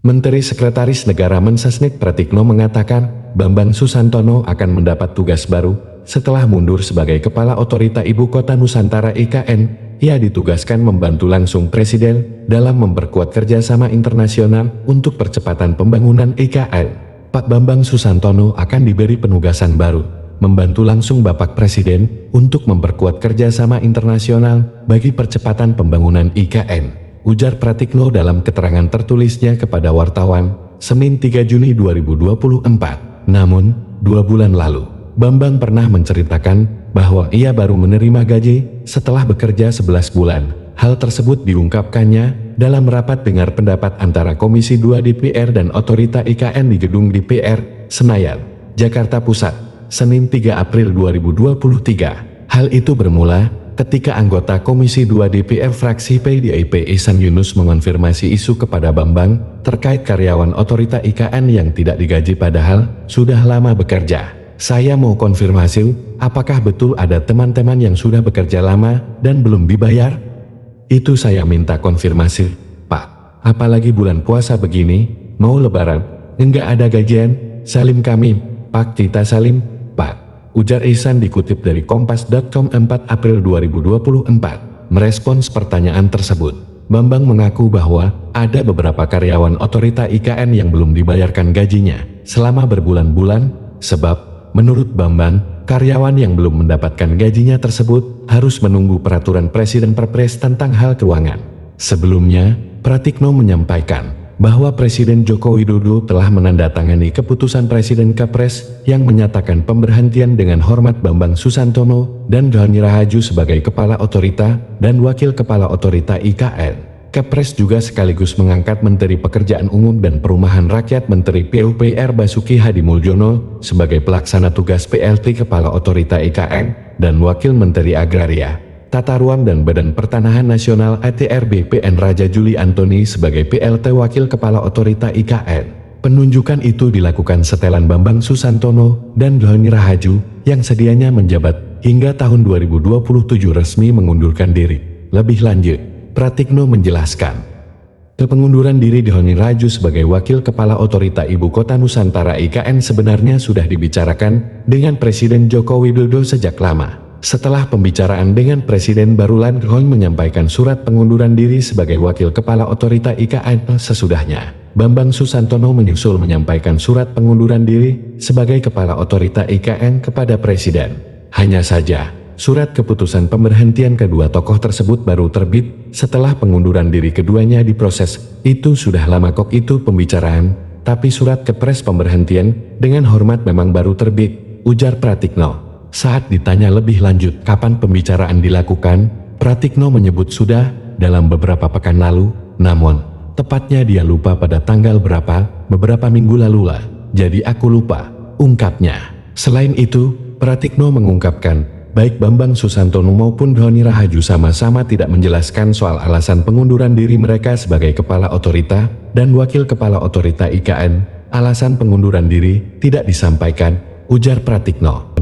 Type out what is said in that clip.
Menteri Sekretaris Negara Mensesnek Pratikno mengatakan, Bambang Susantono akan mendapat tugas baru setelah mundur sebagai Kepala Otorita Ibu Kota Nusantara IKN. Ia ditugaskan membantu langsung Presiden dalam memperkuat kerjasama internasional untuk percepatan pembangunan IKN. Pak Bambang Susantono akan diberi penugasan baru, membantu langsung Bapak Presiden untuk memperkuat kerjasama internasional bagi percepatan pembangunan IKN, ujar Pratikno dalam keterangan tertulisnya kepada wartawan, Senin 3 Juni 2024. Namun, 2 bulan lalu, Bambang pernah menceritakan bahwa ia baru menerima gaji setelah bekerja 11 bulan. Hal tersebut diungkapkannya dalam rapat dengar pendapat antara Komisi 2 DPR dan Otorita IKN di Gedung DPR, Senayan, Jakarta Pusat, Senin 3 April 2023. Hal itu bermula ketika anggota Komisi 2 DPR fraksi PDIP Ihsan Yunus mengonfirmasi isu kepada Bambang terkait karyawan Otorita IKN yang tidak digaji padahal sudah lama bekerja. Saya mau konfirmasi, apakah betul ada teman-teman yang sudah bekerja lama dan belum dibayar? Itu saya minta konfirmasi, Pak. Apalagi bulan puasa begini, mau lebaran, enggak ada gajian, salim kami, Pak Tita Salim, Pak. Ujar Ihsan dikutip dari Kompas.com 4 April 2024. Merespons pertanyaan tersebut, Bambang mengaku bahwa ada beberapa karyawan Otorita IKN yang belum dibayarkan gajinya selama berbulan-bulan, sebab menurut Bambang, karyawan yang belum mendapatkan gajinya tersebut harus menunggu peraturan Presiden Perpres tentang hal keuangan. Sebelumnya, Pratikno menyampaikan bahwa Presiden Joko Widodo telah menandatangani keputusan Presiden Kepres yang menyatakan pemberhentian dengan hormat Bambang Susantono dan Doni Rahaju sebagai Kepala Otorita dan Wakil Kepala Otorita IKN. Kepres juga sekaligus mengangkat Menteri Pekerjaan Umum dan Perumahan Rakyat Menteri PUPR Basuki Hadi Muljono sebagai pelaksana tugas PLT Kepala Otorita IKN dan Wakil Menteri Agraria, Tata Ruang dan Badan Pertanahan Nasional ATR BPN Raja Juli Antoni sebagai PLT Wakil Kepala Otorita IKN. Penunjukan itu dilakukan setelan Bambang Susantono dan Doni Rahaju yang sedianya menjabat hingga tahun 2027 resmi mengundurkan diri. Lebih lanjut, Pratikno menjelaskan, pengunduran diri Doni Rahaju sebagai Wakil Kepala Otorita Ibu Kota Nusantara IKN sebenarnya sudah dibicarakan dengan Presiden Joko Widodo sejak lama. Setelah pembicaraan dengan Presiden barulah Doni menyampaikan surat pengunduran diri sebagai Wakil Kepala Otorita IKN. Sesudahnya, Bambang Susantono menyusul menyampaikan surat pengunduran diri sebagai Kepala Otorita IKN kepada Presiden. Hanya saja, surat keputusan pemberhentian kedua tokoh tersebut baru terbit setelah pengunduran diri keduanya diproses. Itu sudah lama kok itu pembicaraan, tapi surat kepres pemberhentian dengan hormat memang baru terbit, ujar Pratikno. Saat ditanya lebih lanjut kapan pembicaraan dilakukan, Pratikno menyebut sudah dalam beberapa pekan lalu, namun tepatnya dia lupa pada tanggal berapa, beberapa minggu lalu lah, jadi aku lupa, ungkapnya. Selain itu, Pratikno mengungkapkan, baik Bambang Susantono maupun Doni Rahaju sama-sama tidak menjelaskan soal alasan pengunduran diri mereka sebagai Kepala Otorita dan Wakil Kepala Otorita IKN. Alasan pengunduran diri tidak disampaikan, ujar Pratikno.